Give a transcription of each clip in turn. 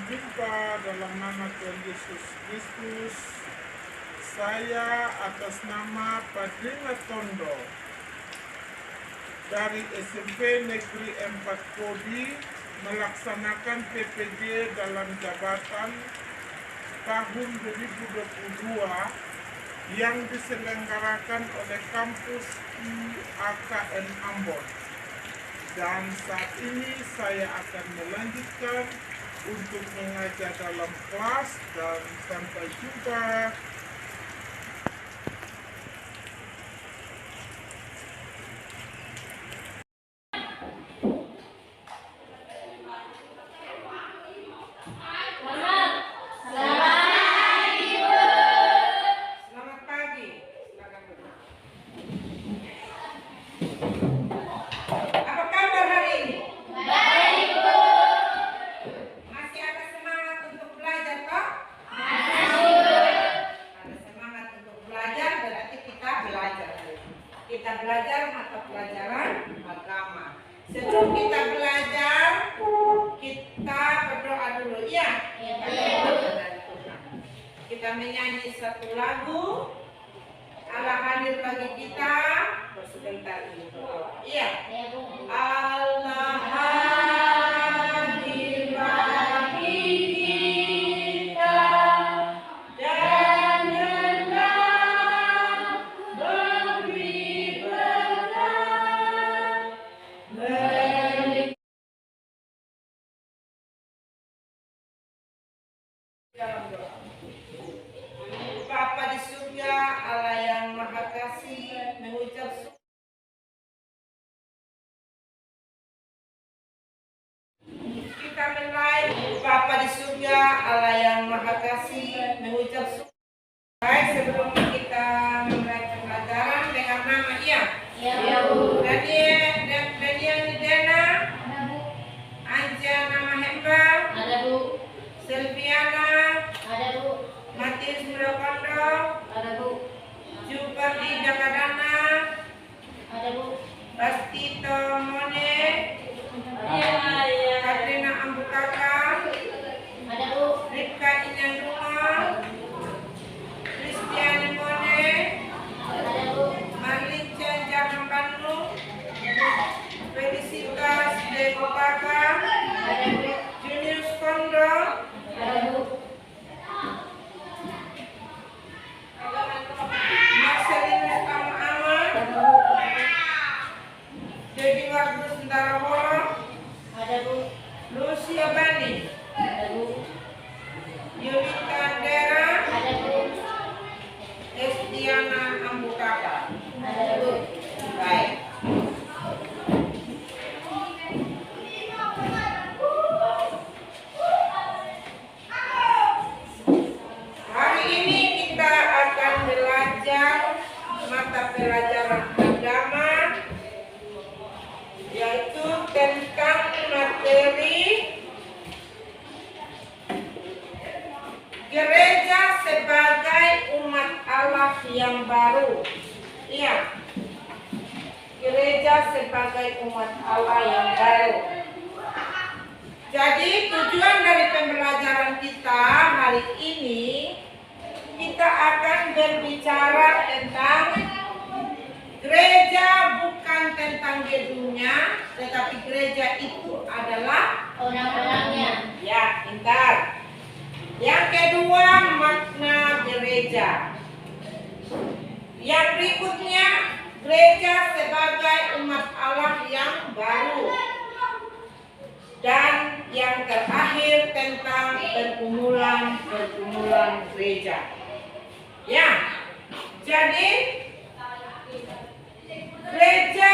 berjumpa dalam nama Tuhan Yesus Kristus. Saya atas nama Padrina Tondo dari SMP Negeri 4 Kobi melaksanakan PPJ dalam jabatan tahun 2022 yang diselenggarakan oleh kampus IAKN Ambon. Dan saat ini saya akan melanjutkan untuk mengajar dalam kelas dan sampai jumpa. Kita belajar mata pelajaran agama. Sebelum kita belajar, kita berdoa dulu, ya. Kita menyanyi satu lagu. Allah hadir bagi kita. Sebentar ini berdoa. Iya. Allah hadir bagi kita. Bapa di surga, Allah yang Maha Kasih, mengucap kita mulai. Bapa di surga, Allah yang Maha Kasih, mengucap baik sebelum kita memulai pelajaran dengan nama ya. Daniel Nidena, Anja nama Hemba, Ada Bu. Selviana, Ada Bu. Matius Murokondo, Ada Bu. Juperdi Jakadana, Ada Bu. Bastito Mone, Ada. Katrina Ambutaka, Ada Bu. Ripka Inyanduma, Kristiani Mone, Ada Bu. Marlinca Jangan Bandung, Felicitas Dekopaka, Ada Bu. Junius Kondo, Ada Bu. Marcelinus Ama, Dedi Wardu Sentara Holo, Ada Bu. Lucia Bani, Ada Bu. Yulika Dera, Ada Bu. Estiana Ambukaka. Ada Bu. Baik. Hari ini kita akan belajar mata pelajaran agama, yaitu tentang materi gereja sebagai umat Allah yang baru. Iya, gereja sebagai umat Allah yang baru. Jadi tujuan dari pembelajaran kita hari ini, kita akan berbicara tentang gereja, bukan tentang gedungnya, tetapi gereja itu adalah Orang-orangnya. ya, pintar. Yang kedua, makna gereja. Yang berikutnya, gereja sebagai umat Allah yang baru. Dan yang terakhir tentang pergumulan gereja. Ya, jadi gereja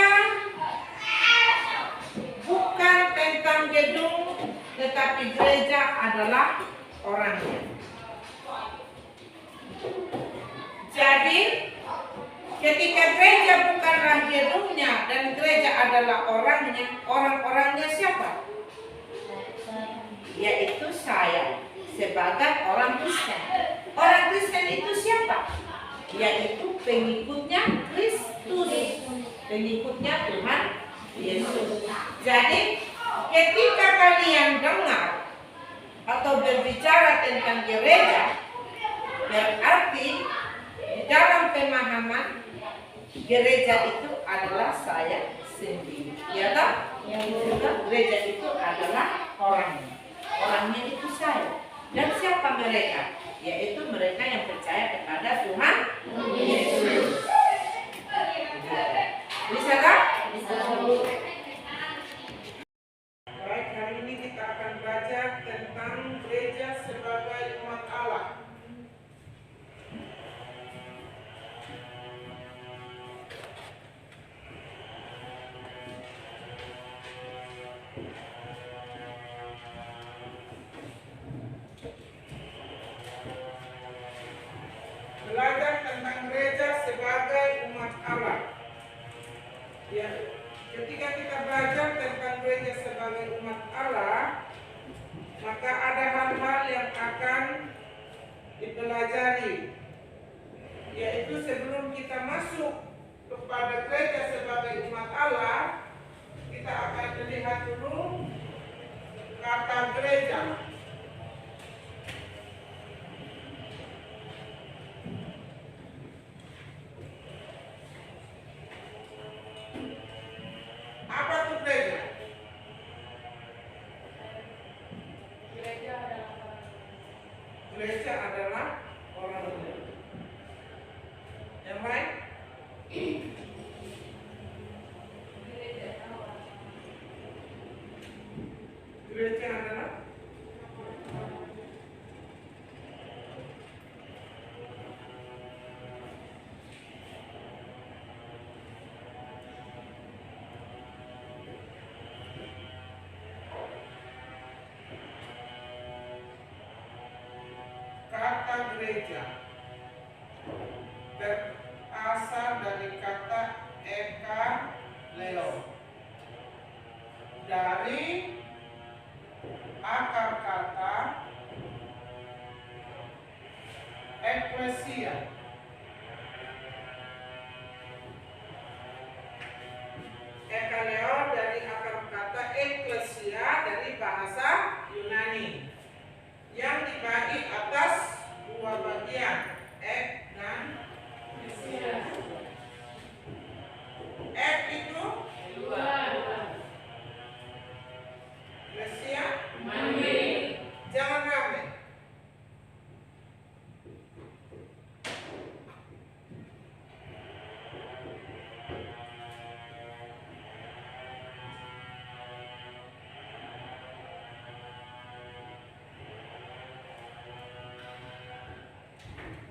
bukan tentang gedung, tetapi gereja adalah orangnya. Jadi ketika gereja bukanlah gedungnya dan gereja adalah orangnya, orang-orangnya siapa? Yaitu saya sebagai orang Kristen. Orang Kristen itu siapa? Yaitu pengikutnya Kristus, pengikutnya Tuhan Yesus. Jadi ketika kalian dengar atau berbicara tentang gereja, berarti di dalam pemahaman gereja itu adalah saya sendiri. Ya tak? Gereja itu adalah orangnya. Orangnya itu saya. Dan siapa mereka? Yaitu mereka yang percaya kepada Tuhan Yesus. Bisa tak? Bisa. Baik, hari ini kita akan belajar tentang gereja sebagai umat Allah. Belajar tentang gereja sebagai umat Allah. Ya, ketika kita belajar tentang gereja sebagai umat Allah, maka ada hal-hal yang akan dipelajari, yaitu sebelum kita masuk kepada gereja sebagai umat Allah, kita akan melihat dulu kata gereja. Apa itu gereja? Gereja adalah orang. Yang lain? Gereja adalah kata gereja berasal dari kata ekaleo, dari akar kata eklesia. Ekaleo dari akar kata eklesia dari bahasa Yunani yang dibagi atas dua bagian, ek dan klesia. Ek itu klesia jangan rame.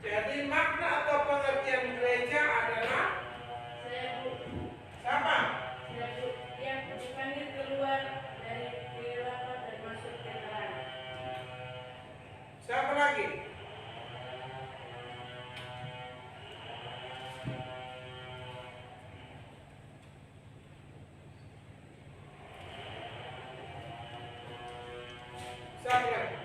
Jadi makna atau pengertian gereja adalah apa? Yang dipanggil keluar dari kegelapan dan masuk ke terang. Siapa lagi? Siapa lagi?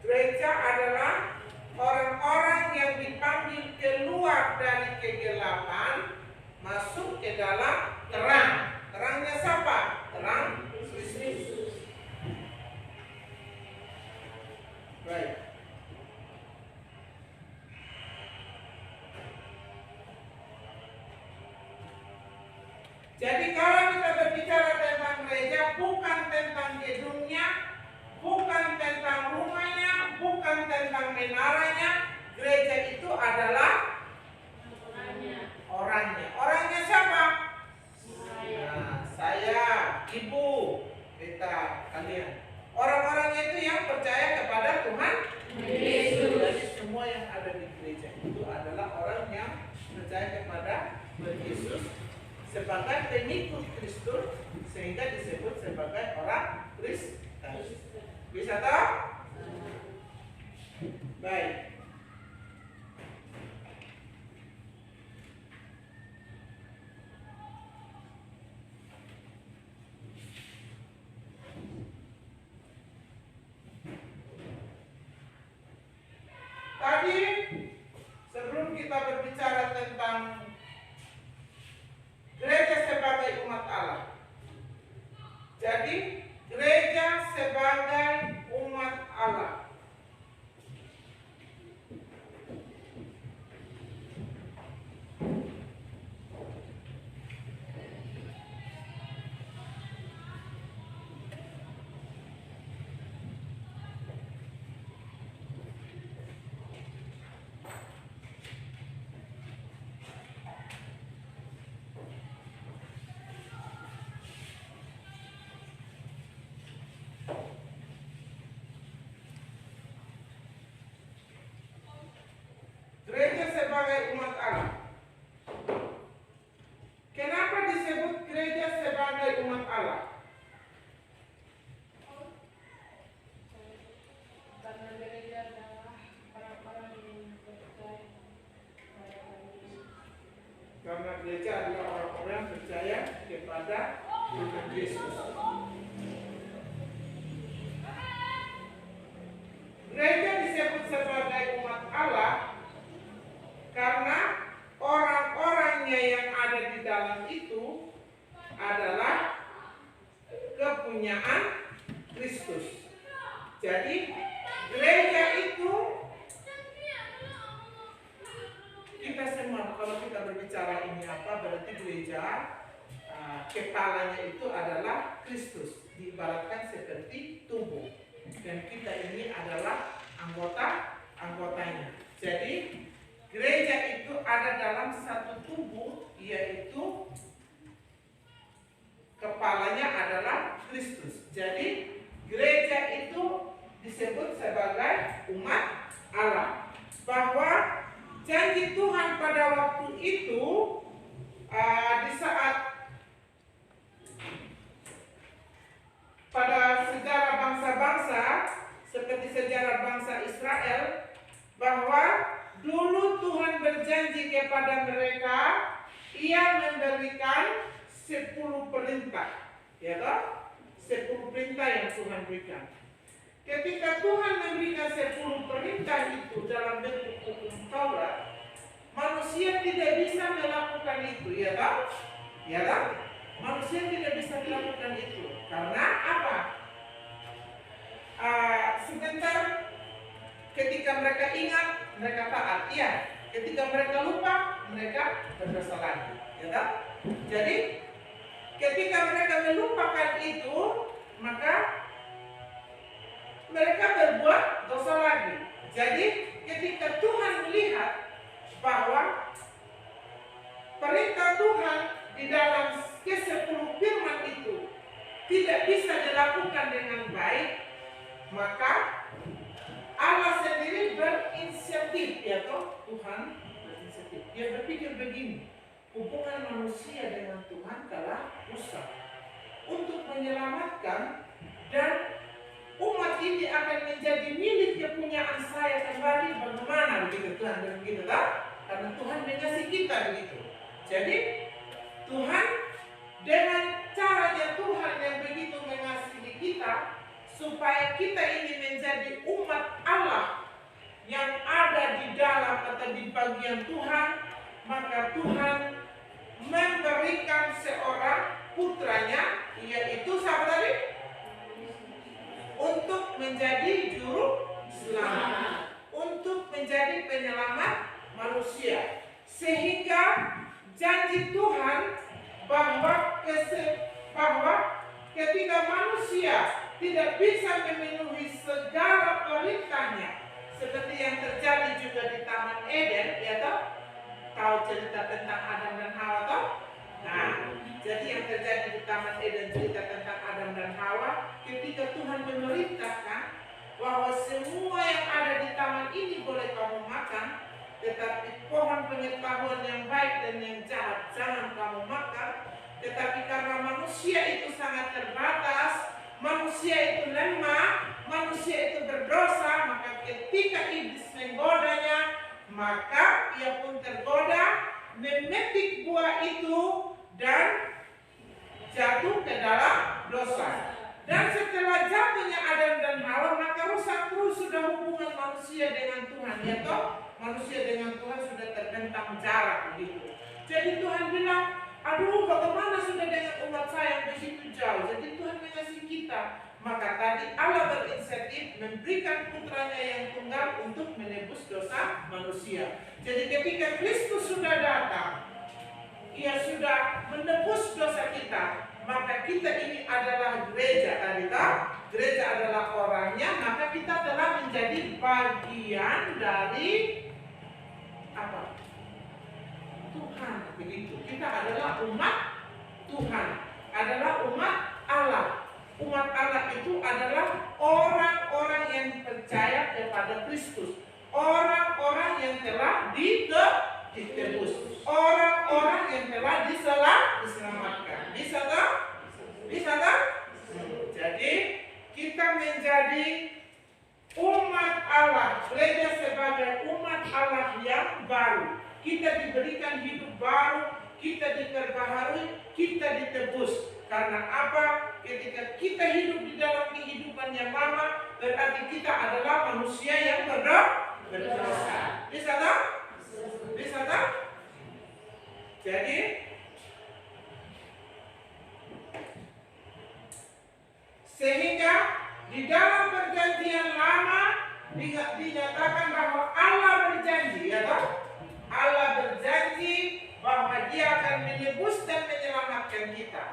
Gereja adalah orang-orang yang dipanggil keluar dari kegelapan masuk ke dalam terang. Terangnya siapa? Terang Kristus. Baik. Jadi kalau kita berbicara tentang gereja, bukan tentang gedungnya, bukan tentang rumahnya, bukan tentang menaranya. Gereja itu adalah orangnya. Orangnya siapa? Nah, saya, ibu, kita, kalian. Orang-orangnya itu yang percaya kepada Tuhan Yesus. Jadi semua yang ada di gereja itu adalah orang yang percaya kepada Yesus sebagai pengikut Kristus, sehingga disebut sebagai orang Kristen. Bisa tahu? Baik. sebelum kita berbicara tentang gereja sebagai umat Allah. Jadi, gereja sebagai umat Allah. Gereja sebagai umat Allah. Kenapa disebut gereja sebagai umat Allah? Karena gereja adalah orang-orang yang percaya kepada Yesus. Karena gereja adalah orang-orang percaya kepada Tuhan Yesus. Gereja disebut sebagai umat Allah karena orang-orangnya yang ada di dalam itu adalah kepunyaan Kristus. Jadi gereja itu kita semua, kalau kita berbicara ini apa, berarti gereja kepalanya itu adalah Kristus, diibaratkan seperti tubuh, dan kita ini adalah anggotanya. Jadi gereja itu ada dalam satu tubuh, yaitu kepalanya adalah Kristus. Jadi gereja itu disebut sebagai umat Allah. Bahwa janji Tuhan pada waktu itu di saat pada sejarah bangsa-bangsa seperti sejarah bangsa Israel, bahwa dulu Tuhan berjanji kepada mereka, Ia memberikan 10 perintah, ya toh? 10 perintah yang Tuhan berikan. Ketika Tuhan memberikan 10 perintah itu dalam bentuk hukum Taurat, manusia tidak bisa melakukan itu, ya toh? Ya toh? Manusia tidak bisa melakukan itu. Karena apa? Sebentar ketika mereka ingat, mereka taat, iya. Ketika mereka lupa, mereka berdosa lagi, ya toh? Jadi ketika mereka melupakan itu, maka mereka berbuat dosa lagi. Jadi ketika Tuhan melihat bahwa perintah Tuhan di dalam ke-10 firman itu tidak bisa dilakukan dengan baik, maka Allah sendiri berinisiatif, ya toh? Tuhan berinisiatif. Dia berpikir begini, hubungan manusia dengan Tuhan telah rusak. Untuk menyelamatkan dan umat ini akan menjadi milik kepunyaan saya kembali, bagaimana begitu Tuhan begitu, tak? Karena Tuhan mengasihi kita begitu. Jadi Tuhan dengan caranya Tuhan yang begitu mengasihi kita, supaya kita ini menjadi umat Allah yang ada di dalam atau di bagian Tuhan, maka Tuhan memberikan seorang putranya, yaitu siapa tadi? Untuk menjadi juru selamat, untuk menjadi penyelamat manusia. Sehingga janji Tuhan bahwa ketika manusia tidak bisa memenuhi segala perintahnya, seperti yang terjadi juga di Taman Eden, ya toh? Tahu cerita tentang Adam dan Hawa toh? Nah, jadi yang terjadi di Taman Eden, cerita tentang Adam dan Hawa, ketika Tuhan memerintahkan bahwa semua yang ada di taman ini boleh kamu makan, tetapi pohon pengetahuan yang baik dan yang jahat jangan kamu makan. Tetapi karena manusia itu sangat terbatas, manusia itu lemah, manusia itu berdosa, maka ketika iblis menggodanya, maka ia pun tergoda, memetik buah itu dan jatuh ke dalam dosa. Dan setelah jatuhnya Adam dan Hawa, maka rusak terus sudah hubungan manusia dengan Tuhan, ya toh? manusia dengan Tuhan sudah terbentang jarak begitu. Jadi Tuhan bilang, aduh bagaimana sudah dengan umat saya yang begitu jauh. Jadi Tuhan mengasihi kita. Maka tadi Allah berinisiatif memberikan putranya yang tunggal untuk menebus dosa manusia. Jadi ketika Kristus sudah datang, Ia sudah menebus dosa kita. Maka kita ini adalah gereja tadi tak? Gereja adalah orangnya, maka kita telah menjadi bagian dari apa? Tuhan, begitu. Kita adalah umat Tuhan, adalah umat Allah. Umat Allah itu adalah orang-orang yang percaya kepada Kristus, orang-orang yang telah ditebus, orang-orang yang telah diselamatkan. Bisa tak? Bisa tak? Jadi kita menjadi umat Allah, gereja sebagai umat Allah yang baru. Kita diberikan hidup baru, kita diperbaharui, kita ditebus. Karena apa? Ketika kita hidup di dalam kehidupan yang lama, berarti kita adalah manusia yang berdosa. Bisa tak? Bisa tak? Jadi sehingga di dalam perjanjian lama dinyatakan bahwa Allah berjanji, ya toh? Allah berjanji bahwa Dia akan menebus dan menyelamatkan kita.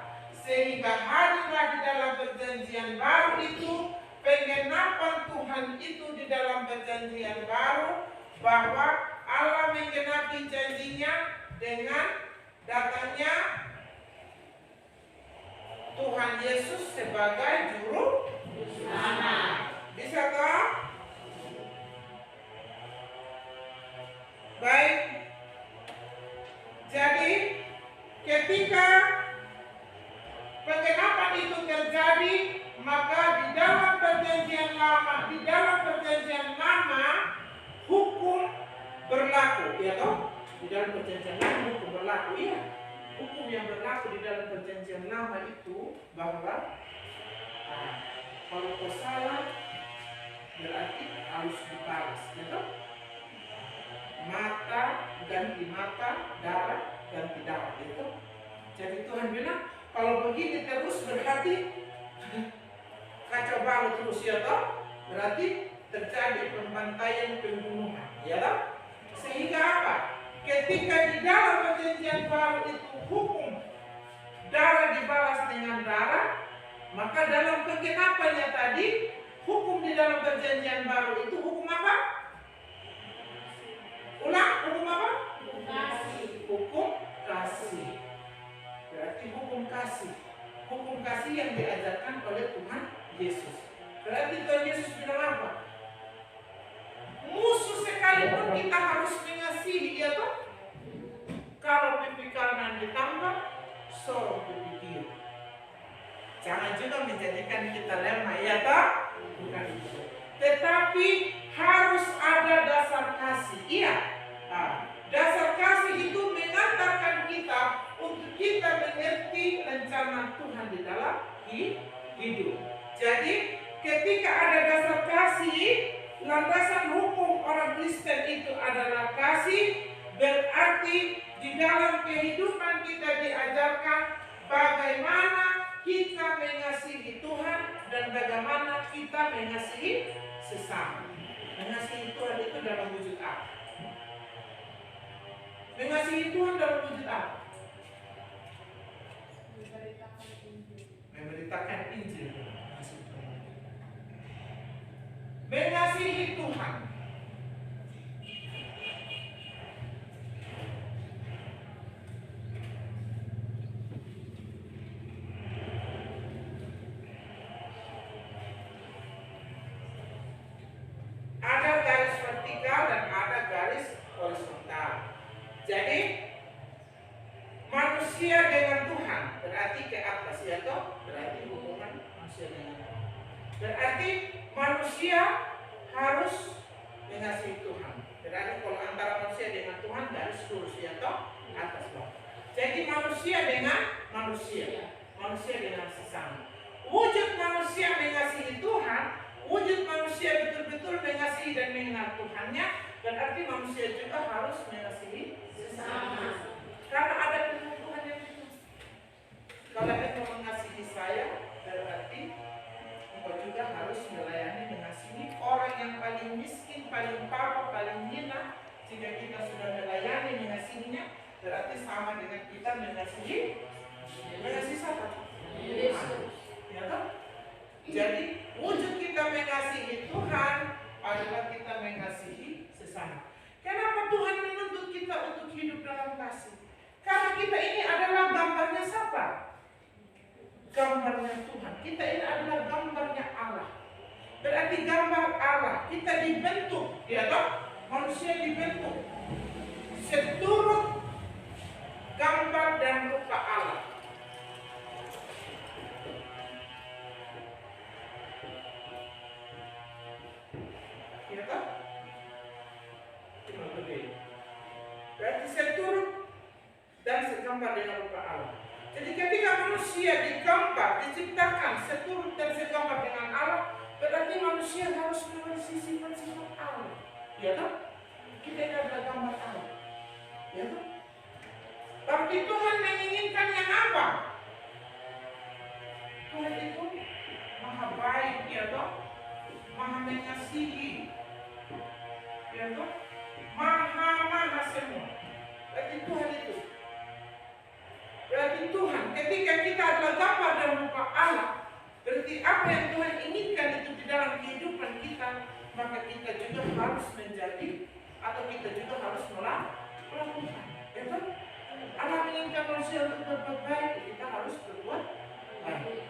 Sehingga hadirlah di dalam perjanjian baru itu penggenapan Tuhan itu di dalam perjanjian baru, bahwa Allah menggenapi janjinya dengan datangnya Tuhan Yesus sebagai juru selamat. Bisa toh? Baik. Jadi ketika penggenapan itu terjadi, maka di dalam perjanjian lama hukum berlaku, ya toh? Di dalam perjanjian lama hukum berlaku, iya. Hukum yang berlaku di dalam perjanjian lama itu bahwa kalau kau salah berarti harus dibalas, ya toh? Mata ganti mata, darah ganti darah, itu. Jadi Tuhan bilang kalau begini terus berarti kacau balau terus, ya toh? Berarti terjadi pembantaian, pembunuhan, ya toh? Sehingga apa? Ketika di dalam perjanjian baru itu hukum darah dibalas dengan darah, maka dalam penggenapannya tadi hukum di dalam perjanjian baru itu hukum apa? Ulang, hukum apa? Hukum kasih. Berarti hukum kasih. Hukum kasih yang diajarkan oleh Tuhan Yesus. Berarti Tuhan Yesus bilang apa? Musuh sekalipun kita harus mengasihi, ya toh? Kalau pipi kanan ditambah, sorong pipi kiri. Jangan juga menjadikan kita lemah, ya toh? Bukan itu. Tetapi harus ada dasar kasih. Iya. Dasar kasih itu mengantarkan kita untuk kita mengerti rencana Tuhan di dalam hidup. Jadi ketika ada dasar kasih, landasan hukum orang Kristen itu adalah kasih, berarti di dalam kehidupan kita diajarkan bagaimana kita mengasihi Tuhan dan bagaimana kita mengasihi sesama. Mengasihi Tuhan itu dalam wujud apa? Mengasihi Tuhan dalam wujud apa? Memberitakan Injil. Mengasihi Tuhan. Ada garis vertikal dan ada garis horizontal. Jadi manusia dengan Tuhan berarti ke atas, ya toh? Berarti hubungan manusia dengan Tuhan. Berarti manusia harus mengasihi Tuhan. Berarti kalau antara manusia dengan Tuhan garis lurus, ya toh? Atas bawah. Jadi manusia dengan manusia, manusia dengan sesama. Wujud manusia mengasihi Tuhan, wujud manusia betul-betul mengasihi dan mengenal Tuhannya Berarti manusia juga harus mengasihi sesama. Karena ada kebutuhan yang itu. Kalau engkau mengasihi saya, berarti engkau juga harus melayani, mengasihi orang yang paling miskin, paling bawah, paling hina. Jika kita sudah melayani, mengasihinya, berarti sama dengan kita mengasihi siapa? Yesus. Ya kan? Jadi wujud kita mengasihi Tuhan adalah kita mengasihi sesama. Kenapa Tuhan menuntut kita untuk hidup dalam kasih? Karena kita ini adalah gambarnya siapa? Gambarnya Tuhan. Kita ini adalah gambarnya Allah. Berarti gambar Allah. Kita dibentuk, ya toh? Manusia dibentuk seturut gambar dan rupa Allah. Ya toh? Berarti seturut dan segambar dengan rupa Allah. Jadi ketika manusia digambar, diciptakan seturut dan segambar dengan Allah, berarti manusia harus memiliki sifat-sifat Allah. Ya toh? Kita ini adalah gambar Allah. Ya toh? Tapi Tuhan menginginkan yang apa? Tuhan itu maha baik, ya toh? Maha mengasihi, ya toh? Maha semua. Berarti Tuhan itu. Berarti Tuhan, ketika kita adalah gambar dan rupa Allah, berarti apa yang Tuhan inginkan itu di dalam kehidupan kita, maka kita juga harus menjadi, atau kita juga harus melakukan. Ya kan? Allah menginginkan manusia untuk berbuat baik, kita harus berbuat baik.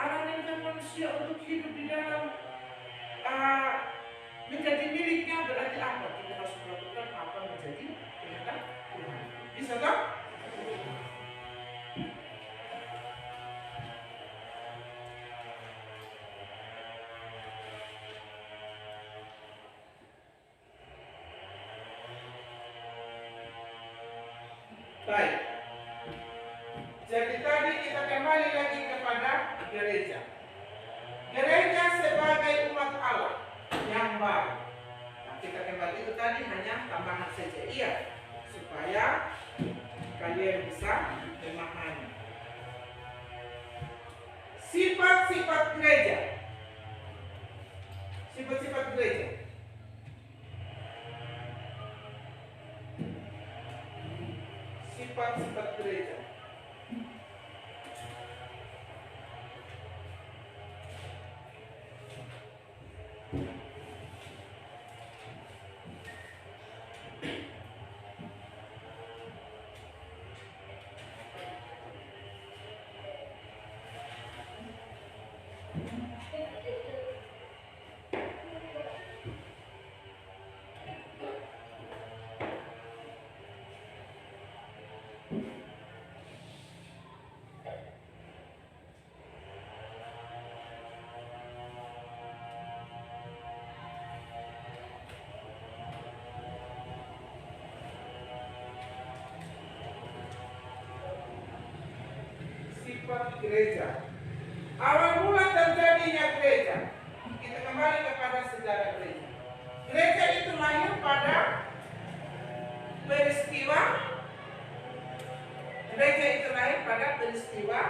Allah menginginkan manusia untuk hidup di dalam menjadi miliknya, berarti apa? Kita harus melakukan apa menjadi kehendak Tuhan. Bisa tak? Baik. Jadi tadi kita kembali lagi kepada gereja. Gereja sebagai umat Allah yang baru. Nah, kita kembali itu tadi hanya tambahan saja, iya, supaya kalian bisa memahami sifat-sifat gereja. Sifat-sifat gereja. Sifat-sifat gereja. Sifat gereja. Awal mula terjadinya gereja. Kita kembali kepada sejarah gereja. Gereja itu lahir pada peristiwa. Gereja itu lahir pada peristiwa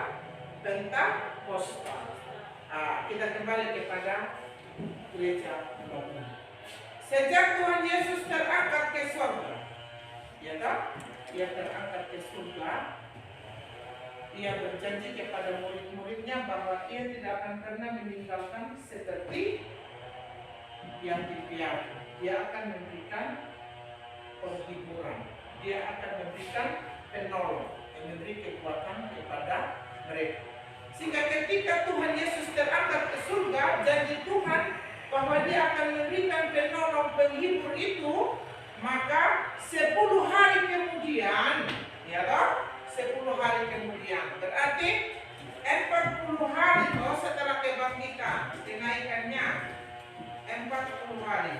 Pentakosta. Kita kembali kepada gereja baru. Sejak Tuhan Yesus terangkat ke surga, ya tak? Dia terangkat ke surga. Ia berjanji kepada murid-muridnya bahwa ia tidak akan pernah meninggalkan seperti yang dipiara. Dia akan memberikan penghiburan. Dia akan memberikan penolong, memberi kekuatan kepada mereka. Sehingga ketika Tuhan Yesus terangkat ke surga, janji Tuhan bahwa dia akan memberikan penolong, penghibur itu, maka 10 hari kemudian, ya toh? 10 hari kemudian, berarti 40 hari setelah kebangkitan, kenaikannya 40 hari.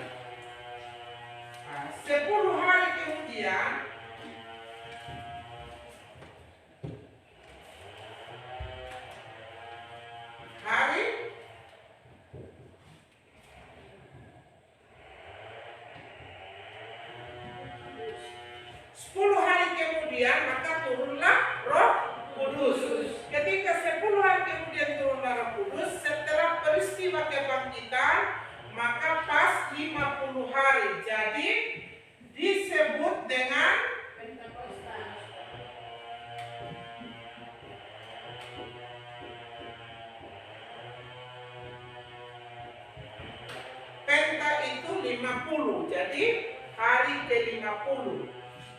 10 hari kemudian hari kemudian maka turunlah Roh Kudus. Ketika 10 hari kemudian turunlah Roh Kudus, setelah peristiwa kebangkitan, maka pas 50 hari. Jadi disebut dengan Penta itu 50. Jadi hari ke-50.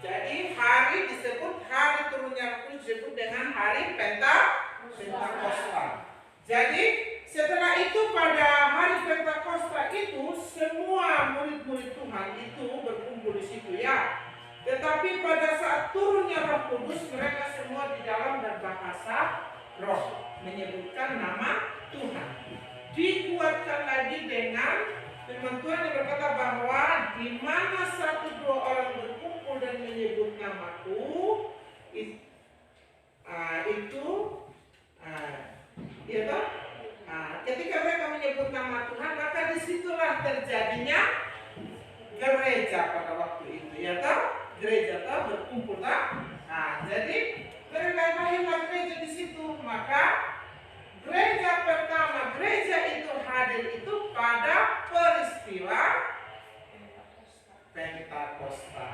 Jadi hari disebut hari turunnya Roh Kudus disebut dengan hari Pentakosta. Jadi setelah itu pada hari Pentakosta itu semua murid-murid Tuhan itu berkumpul di situ ya. Tetapi pada saat turunnya Roh Kudus mereka semua di dalam berbahasa roh menyebutkan nama Tuhan. Dikuatkan lagi dengan firman Tuhan yang berkata bahwa di mana 1-2 orang berkumpul dan menyebut namaku ketika mereka menyebut nama Tuhan maka disitulah terjadinya gereja pada waktu itu ya toh, gereja toh berkumpul toh. Jadi mereka lahirlah gereja di situ. Maka gereja pertama, gereja itu hadir itu pada peristiwa Pentakosta.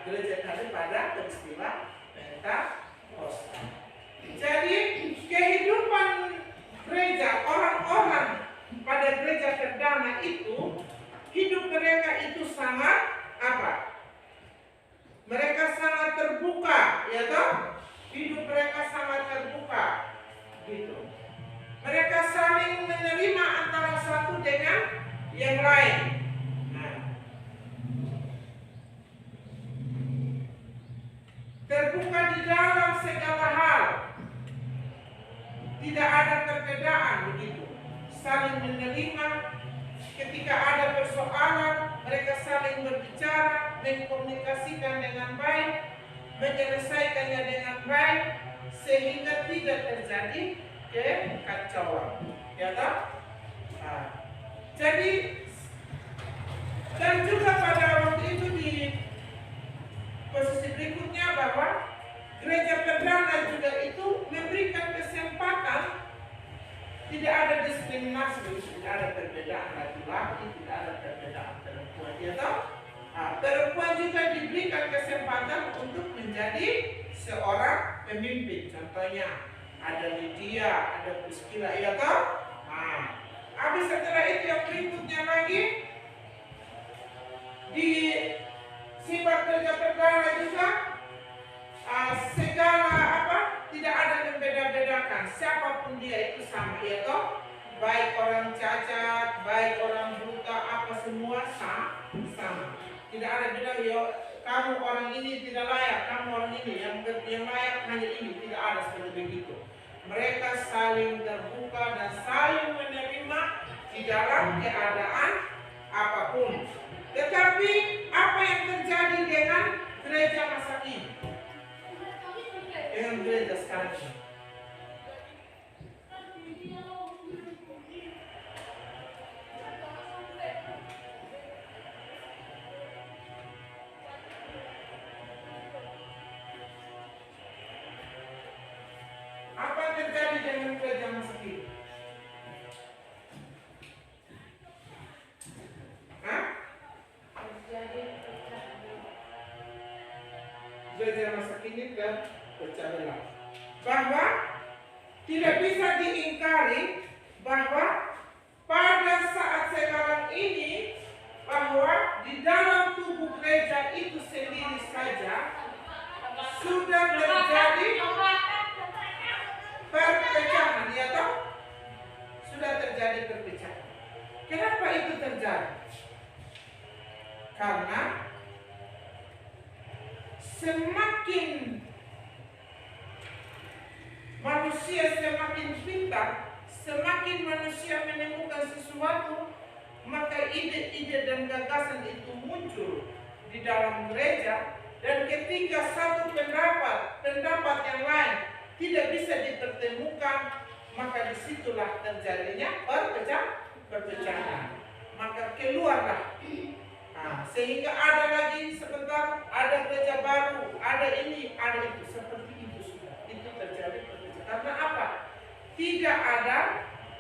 Gereja hadir pada peristiwa Pentakosta. Jadi kehidupan gereja, orang-orang pada gereja perdana itu, hidup mereka itu sangat apa? Mereka sangat terbuka, ya toh? Hidup mereka sangat terbuka, gitu. Mereka saling menerima antara satu dengan yang lain. Terbuka di dalam segala hal. Tidak ada perbedaan begitu. Saling menerima. Ketika ada persoalan, mereka saling berbicara, mengkomunikasikan dengan baik, menyelesaikannya dengan baik, sehingga tidak terjadi kekacauan. Ya toh? Jadi dan juga pada waktu itu di posisi berikutnya bahwa gereja perdana juga itu memberikan kesempatan, tidak ada diskriminasi, tidak ada perbedaan laki-laki, tidak ada perbedaan perempuan. Ya toh? Perempuan juga diberikan kesempatan untuk menjadi seorang pemimpin. Contohnya ada Lydia, ada Priscilla, ya toh? Habis setelah itu yang berikutnya lagi di sifat gereja perdana juga segala tidak ada membeda-bedakan, siapapun dia itu sama, ya toh? Baik orang cacat, baik orang buta, semua sama. Tidak ada bilang ya kamu orang ini tidak layak, kamu orang ini yang layak hanya ini, tidak ada seperti begitu. Mereka saling terbuka dan saling menerima di dalam keadaan apapun. Tetapi apa yang terjadi dengan gereja masa ini? Dengan gereja sekarang ini? Apa yang terjadi dengan gereja masa kini? Gereja masa kini terpecah belah. Bahwa tidak bisa diingkari bahwa pada saat sekarang ini bahwa di dalam tubuh gereja itu sendiri saja sudah terjadi perpecahan, ya toh? Sudah terjadi perpecahan. Kenapa itu terjadi? Karena semakin manusia semakin pintar, semakin manusia menemukan sesuatu, maka ide-ide dan gagasan itu muncul di dalam gereja. Dan ketika satu pendapat yang lain tidak bisa dipertemukan, maka disitulah terjadinya perpecahan. Maka keluarlah Nah, sehingga ada lagi sebentar, ada gereja baru, ada ini, ada itu. Seperti itu sudah. Itu terjadi perbedaan. Karena apa? Tidak ada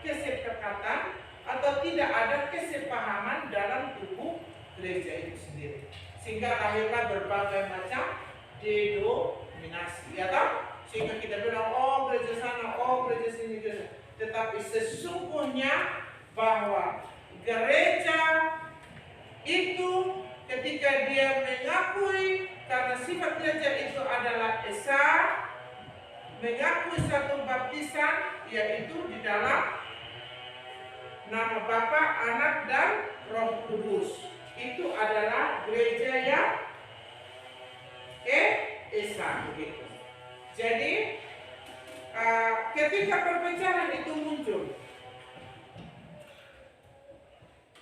kesepakatan atau tidak ada kesepahaman dalam tubuh gereja itu sendiri. Sehingga lahirlah berbagai macam denominasi, ya kan? Sehingga kita bilang, oh gereja sana, oh gereja sini, gereja. Tetapi sesungguhnya bahwa gereja itu ketika dia mengakui karena sifat gereja itu adalah esa, mengakui satu baptisan, yaitu di dalam nama Bapa, Anak, dan Roh Kudus. Itu adalah gereja yang esa, begitu. Jadi ketika perpecahan itu muncul,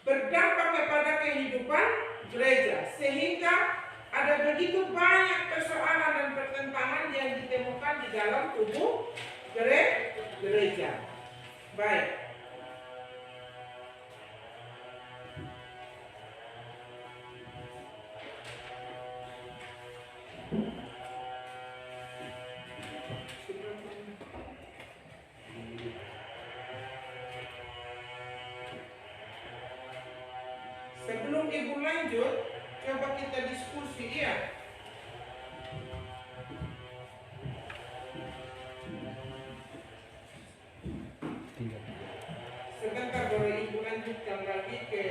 berdampak kepada kehidupan gereja, sehingga ada begitu banyak persoalan dan pertentangan yang ditemukan di dalam tubuh gereja. Baik. Sebelum ibu lanjut, coba kita diskusi ya. Sebentar baru ibu lanjutkan lagi ke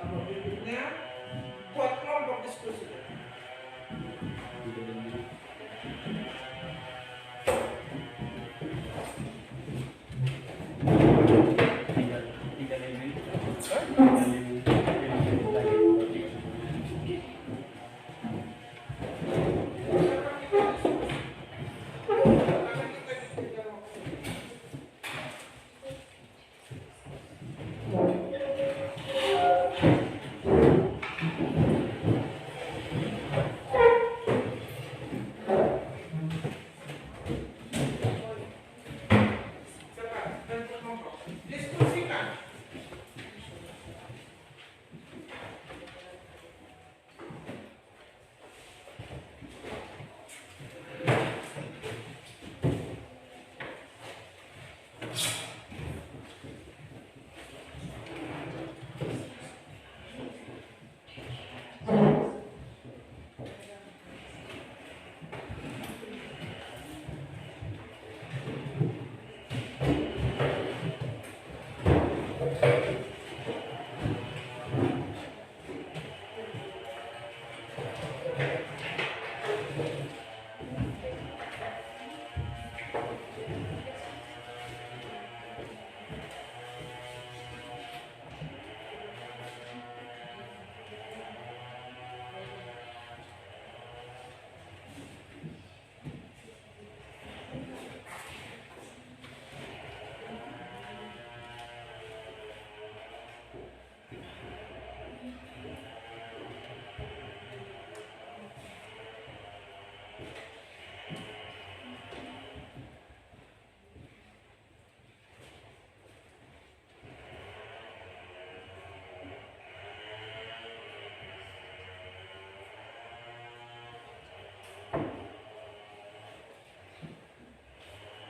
apa berikutnya, buat kelompok diskusi. Diskusikan.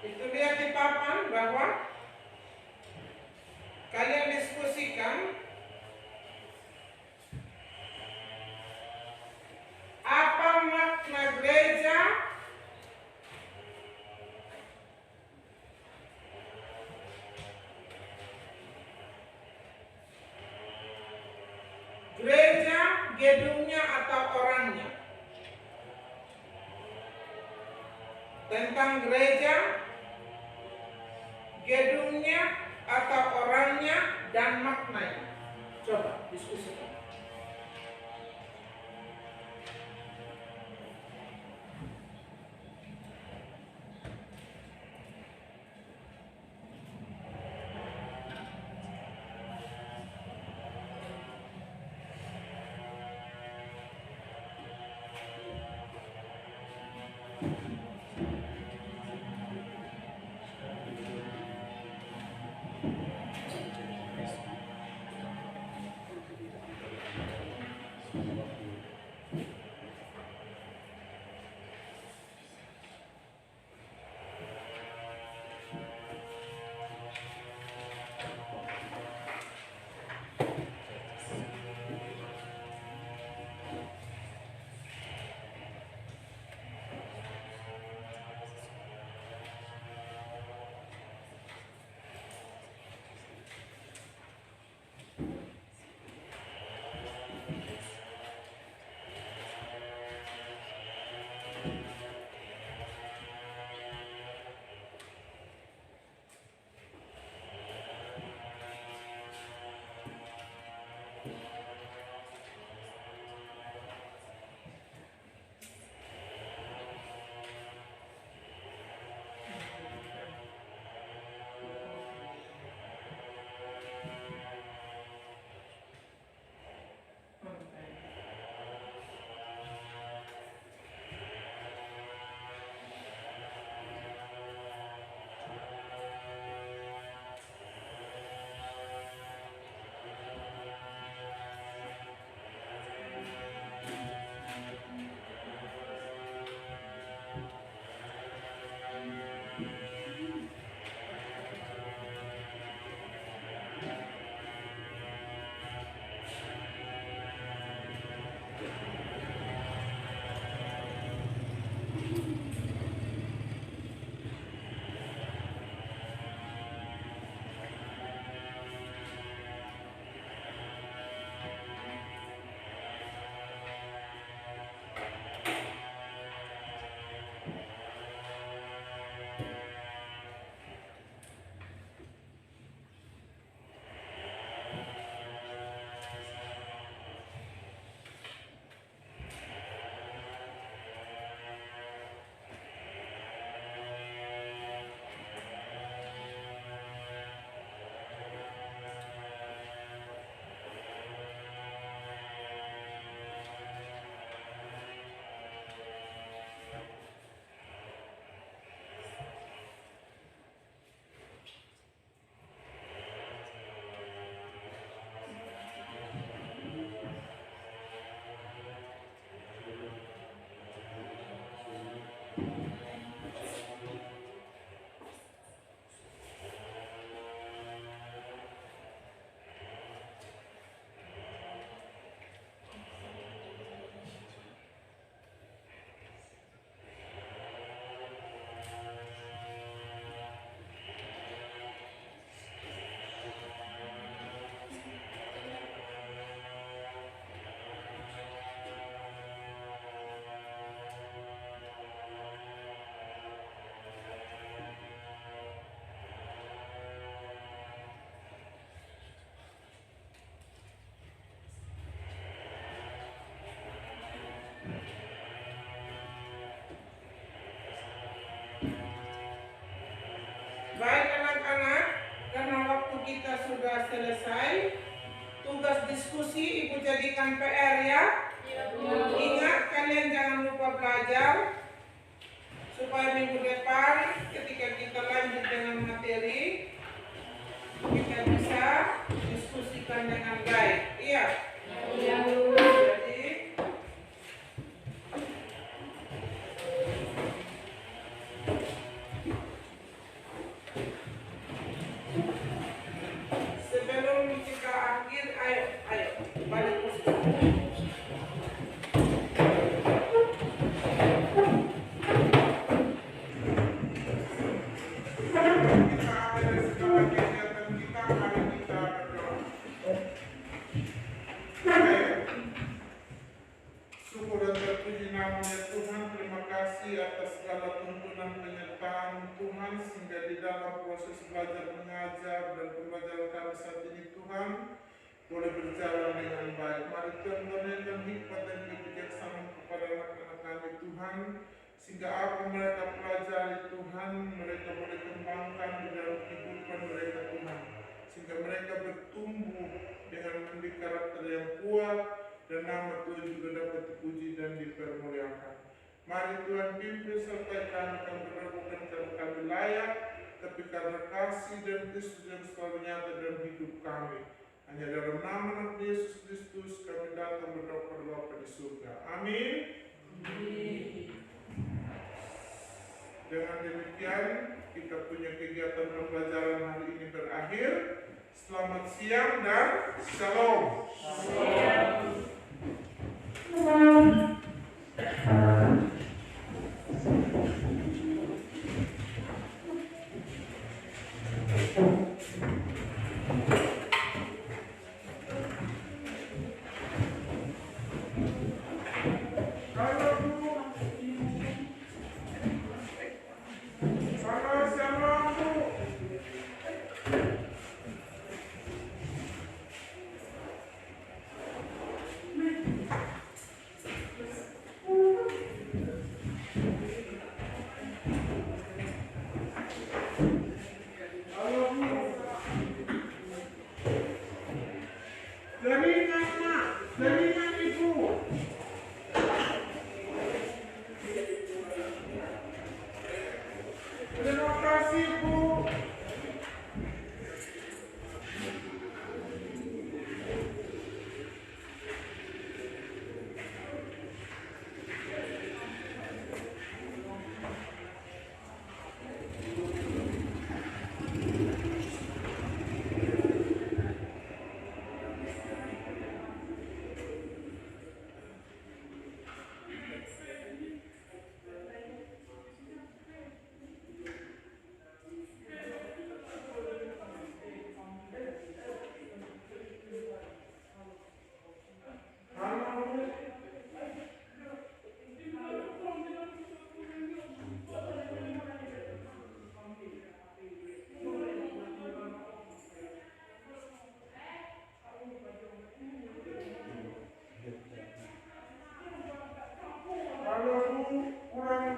Itu lihat di papan bahwa kalian diskusikan apa makna gereja, gereja, gedungnya atau orangnya. Tentang gereja, gedungnya atau orangnya, dan maknanya. Coba diskusikan. Baik anak-anak, karena waktu kita sudah selesai, tugas diskusi Ibu jadikan PR ya. Ingat kalian jangan lupa belajar supaya minggu depan ketika kita lanjut dengan materi kita bisa diskusikan dengan baik. Iya. Jadi sebelum kita akhir, ayo balik posisi. Syukur dan terpuji namanya Tuhan. Terima kasih atas segala tuntunan penyertaan Tuhan sehingga di dalam proses belajar mengajar dan pembelajaran kami saat ini Tuhan boleh berjalan dengan baik. Mari Tuhan berikan hikmat dan kebijaksanaan kepada anak-anak kami Tuhan, sehingga apa mereka pelajari Tuhan mereka boleh kembangkan di dalam kehidupan mereka Tuhan, sehingga mereka bertumbuh dengan memiliki karakter yang kuat dan nama Tuhan juga dapat dipuji dan dipermuliakan. Mari Tuhan pimpin sertai kami, kami berdoa bukan karena kami layak, tapi karena kasih dan Kristus yang selalu nyata dalam hidup kami. Hanya dalam nama Anak Yesus Kristus kami datang berdoa kepada Bapa di surga. Amin. Dengan demikian kita punya kegiatan pembelajaran hari ini berakhir. Selamat siang dan shalom. Jaringan Ibu. Terima kasih Bu. Kalau Bu kurang